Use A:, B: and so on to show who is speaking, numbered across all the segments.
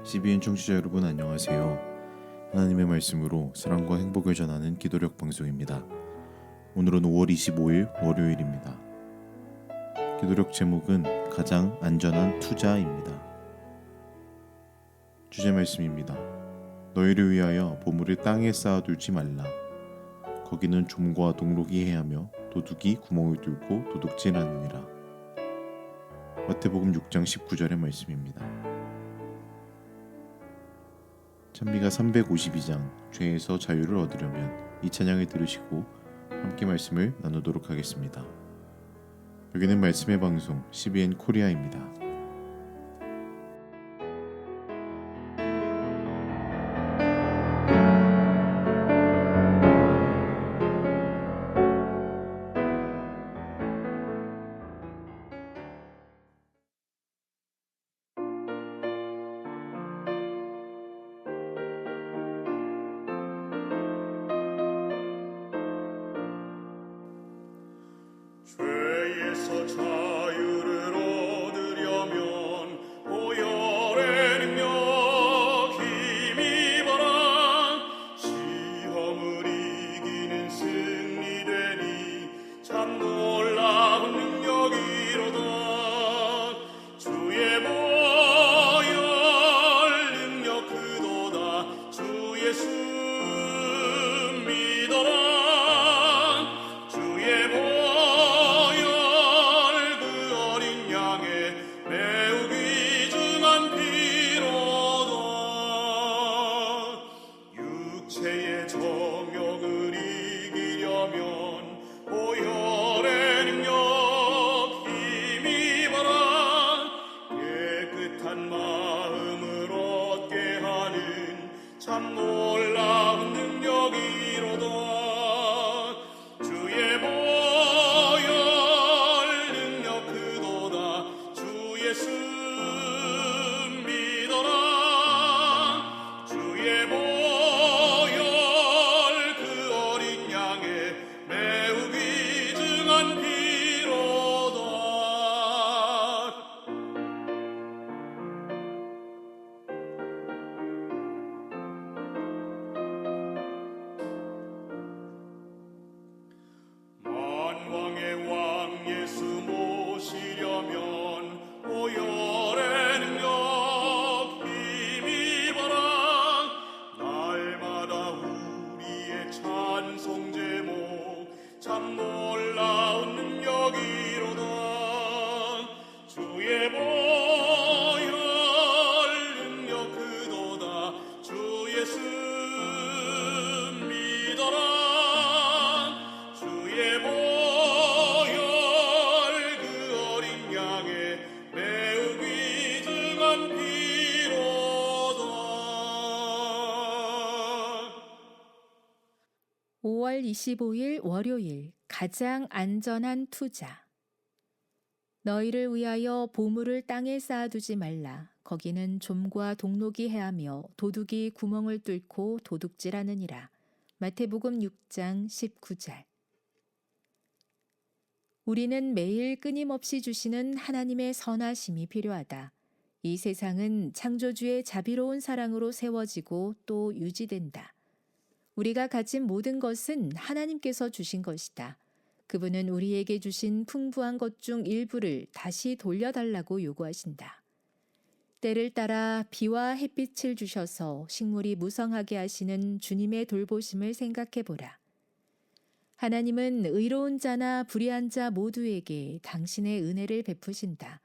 A: CBN 청취자 여러분 안녕하세요. 하나님의 말씀으로 사랑과 행복을 전하는 기도력 방송입니다. 오늘은 5월 25일 월요일입니다. 기도력 제목은 가장 안전한 투자입니다. 주제 말씀입니다. 너희를 위하여 보물을 땅에 쌓아둘지 말라. 거기는 좀과 동록이 해하며 도둑이 구멍을 뚫고 도둑질하느니라. 마태복음 6장 19절의 말씀입니다. 찬미가 352장 죄에서 자유를 얻으려면 이 찬양을 들으시고 함께 말씀을 나누도록 하겠습니다. 여기는 말씀의 방송 CBN 코리아입니다.
B: 죄에서 자유를 얻으려면 보혈의 능력 힘입어라. 시험을 이기는 승리되니 참 놀라운 능력이로다. 주의 보혈 능력 그도다. 주 예수 믿어라. 주의 보혈 육체의 정욕을 이기려면 보혈의 능력 힘입어라. 깨끗한 마음을 얻게 하는 참 놀라운 능력이로다. 주의 보혈 능력 그도다. 주 예수 믿어라. 주의 보혈 그 어린 양의 매우 귀중한 피로다. '만왕의 왕 예수 모시려면 보혈의 능력 힘입어라. 날마다 우리의 찬송 제목 참 놀라운 능력이로다. 주의 보혈 능력 그도다. 주 예수 믿어라. 주의 보혈 그 어린 양의 매우 귀중한 피로다.
C: 5월 25일 월요일 가장 안전한 투자. 너희를 위하여 보물을 땅에 쌓아두지 말라. 거기는 좀과 동록이 해하며 도둑이 구멍을 뚫고 도둑질하느니라. 마태복음 6장 19절. 우리는 매일 끊임없이 주시는 하나님의 선하심이 필요하다. 이 세상은 창조주의 자비로운 사랑으로 세워지고 또 유지된다. 우리가 가진 모든 것은 하나님께서 주신 것이다. 그분은 우리에게 주신 풍부한 것 중 일부를 다시 돌려달라고 요구하신다. 때를 따라 비와 햇빛을 주셔서 식물이 무성하게 하시는 주님의 돌보심을 생각해 보라. 하나님은 의로운 자나 불의한 자 모두에게 당신의 은혜를 베푸신다.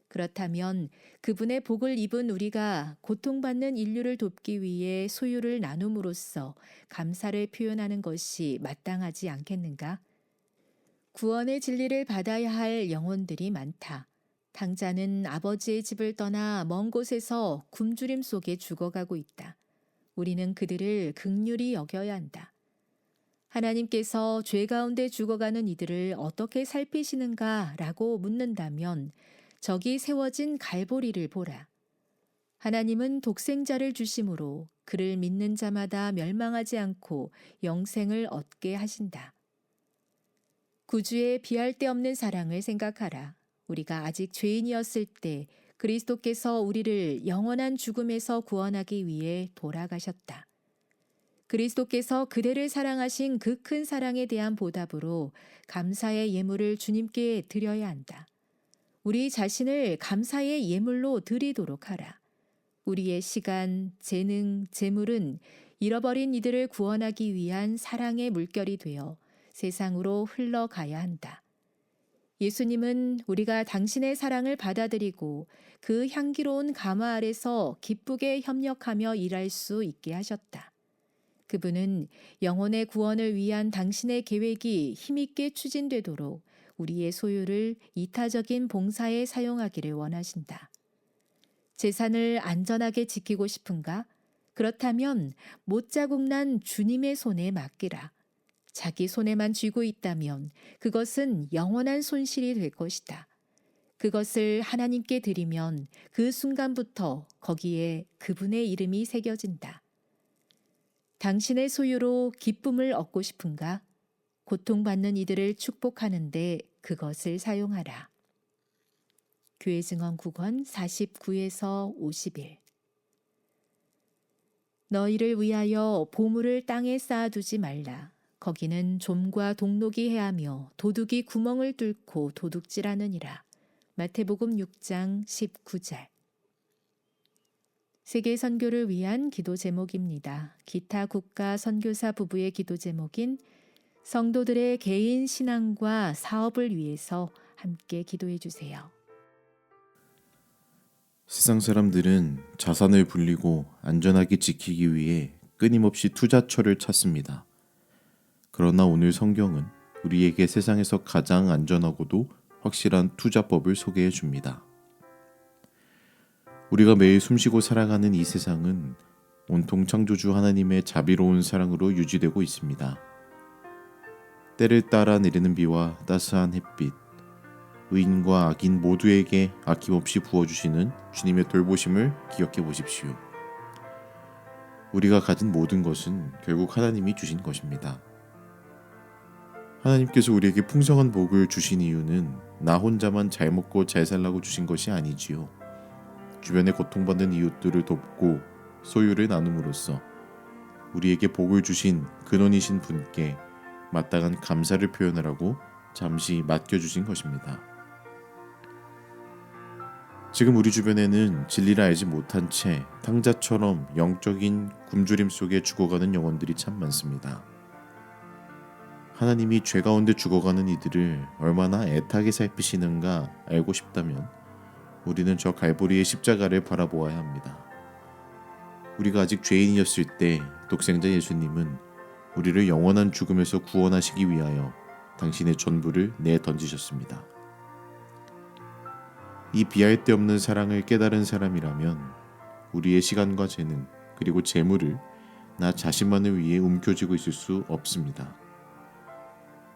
C: 그렇다면 그분의 복을 입은 우리가 고통받는 인류를 돕기 위해 소유를 나눔으로써 감사를 표현하는 것이 마땅하지 않겠는가? 구원의 진리를 받아야 할 영혼들이 많다. 당자는 아버지의 집을 떠나 먼 곳에서 굶주림 속에 죽어가고 있다. 우리는 그들을 긍휼히 여겨야 한다. 하나님께서 죄 가운데 죽어가는 이들을 어떻게 살피시는가 라고 묻는다면 저기 세워진 갈보리를 보라. 하나님은 독생자를 주심으로 그를 믿는 자마다 멸망하지 않고 영생을 얻게 하신다. 구주의 비할 데 없는 사랑을 생각하라. 우리가 아직 죄인이었을 때 그리스도께서 우리를 영원한 죽음에서 구원하기 위해 돌아가셨다. 그리스도께서 그대를 사랑하신 그 큰 사랑에 대한 보답으로 감사의 예물을 주님께 드려야 한다. 우리 자신을 감사의 예물로 드리도록 하라. 우리의 시간, 재능, 재물은 잃어버린 이들을 구원하기 위한 사랑의 물결이 되어 세상으로 흘러가야 한다. 예수님은 우리가 당신의 사랑을 받아들이고 그 향기로운 가마 아래서 기쁘게 협력하며 일할 수 있게 하셨다. 그분은 영혼의 구원을 위한 당신의 계획이 힘있게 추진되도록 우리의 소유를 이타적인 봉사에 사용하기를 원하신다. 재산을 안전하게 지키고 싶은가? 그렇다면 못자국 난 주님의 손에 맡기라. 자기 손에만 쥐고 있다면 그것은 영원한 손실이 될 것이다. 그것을 하나님께 드리면 그 순간부터 거기에 그분의 이름이 새겨진다. 당신의 소유로 기쁨을 얻고 싶은가? 고통받는 이들을 축복하는데 그것을 사용하라. 교회 증언 9권 49에서 51. 너희를 위하여 보물을 땅에 쌓아두지 말라. 거기는 좀과 동록이 해하며 도둑이 구멍을 뚫고 도둑질하느니라. 마태복음 6장 19절. 세계 선교를 위한 기도 제목입니다. 기타 국가 선교사 부부의 기도 제목인 성도들의 개인 신앙과 사업을 위해서 함께 기도해 주세요.
A: 세상 사람들은 자산을 불리고 안전하게 지키기 위해 끊임없이 투자처를 찾습니다. 그러나 오늘 성경은 우리에게 세상에서 가장 안전하고도 확실한 투자법을 소개해 줍니다. 우리가 매일 숨쉬고 살아가는 이 세상은 온통 창조주 하나님의 자비로운 사랑으로 유지되고 있습니다. 때를 따라 내리는 비와 따스한 햇빛, 의인과 악인 모두에게 아낌없이 부어주시는 주님의 돌보심을 기억해 보십시오. 우리가 가진 모든 것은 결국 하나님이 주신 것입니다. 하나님께서 우리에게 풍성한 복을 주신 이유는 나 혼자만 잘 먹고 잘 살라고 주신 것이 아니지요. 주변에 고통받는 이웃들을 돕고 소유를 나눔으로써 우리에게 복을 주신 근원이신 분께 마땅한 감사를 표현하라고 잠시 맡겨주신 것입니다. 지금 우리 주변에는 진리를 알지 못한 채 탕자처럼 영적인 굶주림 속에 죽어가는 영혼들이 참 많습니다. 하나님이 죄 가운데 죽어가는 이들을 얼마나 애타게 살피시는가 알고 싶다면 우리는 저 갈보리의 십자가를 바라보아야 합니다. 우리가 아직 죄인이었을 때 독생자 예수님은 우리를 영원한 죽음에서 구원하시기 위하여 당신의 전부를 내던지셨습니다. 이 비할 데 없는 사랑을 깨달은 사람이라면 우리의 시간과 재능 그리고 재물을 나 자신만을 위해 움켜쥐고 있을 수 없습니다.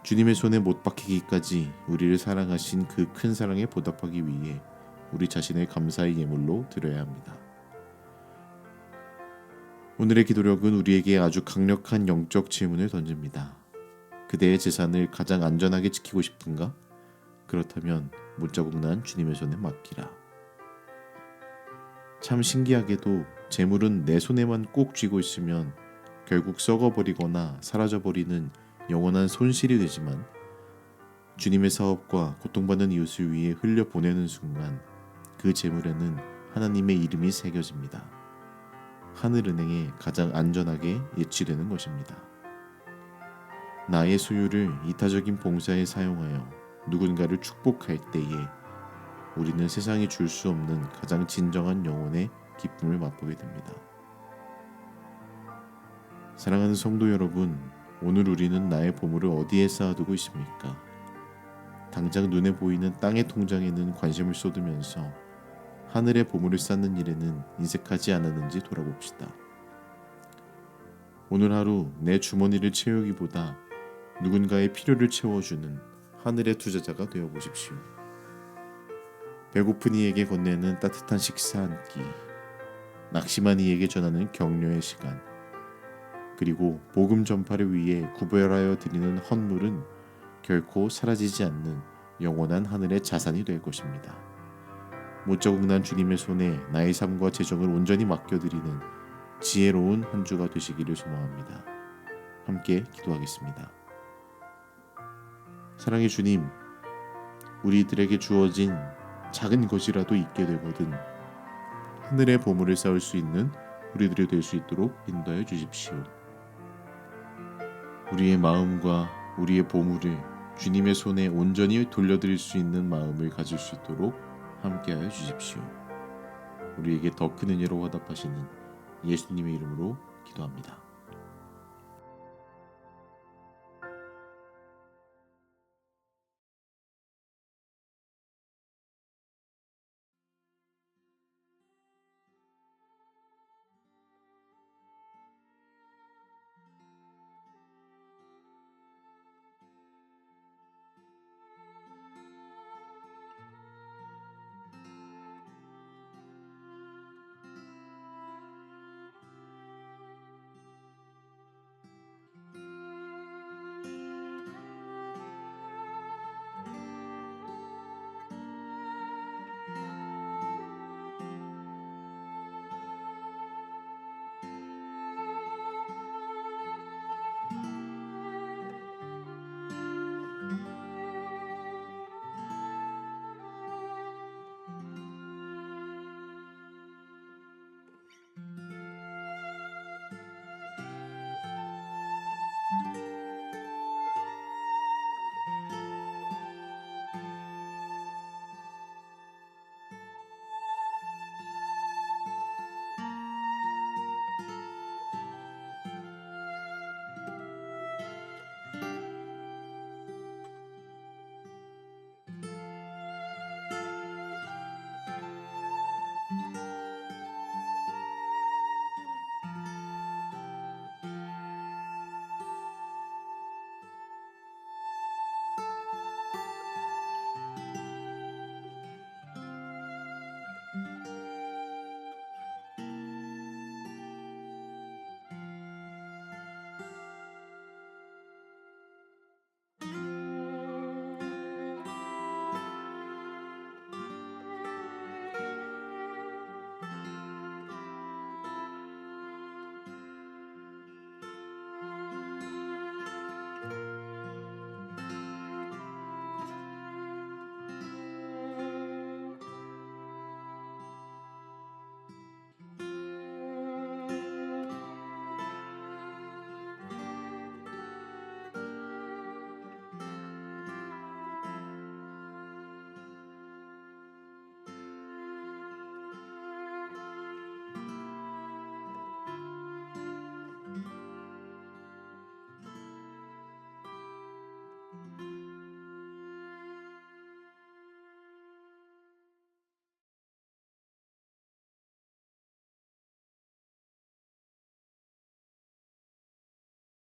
A: 주님의 손에 못 박히기까지 우리를 사랑하신 그 큰 사랑에 보답하기 위해 우리 자신을 감사의 예물로 드려야 합니다. 오늘의 기도력은 우리에게 아주 강력한 영적 질문을 던집니다. 그대의 재산을 가장 안전하게 지키고 싶은가? 그렇다면 못자국 난 주님의 손에 맡기라. 참 신기하게도 재물은 내 손에만 꼭 쥐고 있으면 결국 썩어버리거나 사라져버리는 영원한 손실이 되지만 주님의 사업과 고통받는 이웃을 위해 흘려보내는 순간 그 재물에는 하나님의 이름이 새겨집니다. 하늘은행에 가장 안전하게 예치되는 것입니다. 나의 소유를 이타적인 봉사에 사용하여 누군가를 축복할 때에 우리는 세상이 줄 수 없는 가장 진정한 영혼의 기쁨을 맛보게 됩니다. 사랑하는 성도 여러분, 오늘 우리는 나의 보물을 어디에 쌓아두고 있습니까? 당장 눈에 보이는 땅의 통장에는 관심을 쏟으면서 하늘의 보물을 쌓는 일에는 인색하지 않았는지 돌아봅시다. 오늘 하루 내 주머니를 채우기보다 누군가의 필요를 채워주는 하늘의 투자자가 되어보십시오. 배고픈 이에게 건네는 따뜻한 식사 한 끼, 낙심한 이에게 전하는 격려의 시간, 그리고 복음 전파를 위해 구별하여 드리는 헌물은 결코 사라지지 않는 영원한 하늘의 자산이 될 것입니다. 못자국 난 주님의 손에 나의 삶과 재정을 온전히 맡겨드리는 지혜로운 한 주가 되시기를 소망합니다. 함께 기도하겠습니다. 사랑의 주님, 우리들에게 주어진 작은 것이라도 있게 되거든 하늘의 보물을 쌓을 수 있는 우리들이 될 수 있도록 인도하여 주십시오. 우리의 마음과 우리의 보물을 주님의 손에 온전히 돌려드릴 수 있는 마음을 가질 수 있도록 함께하여 주십시오. 우리에게 더 큰 은혜로 화답하시는 예수님의 이름으로 기도합니다.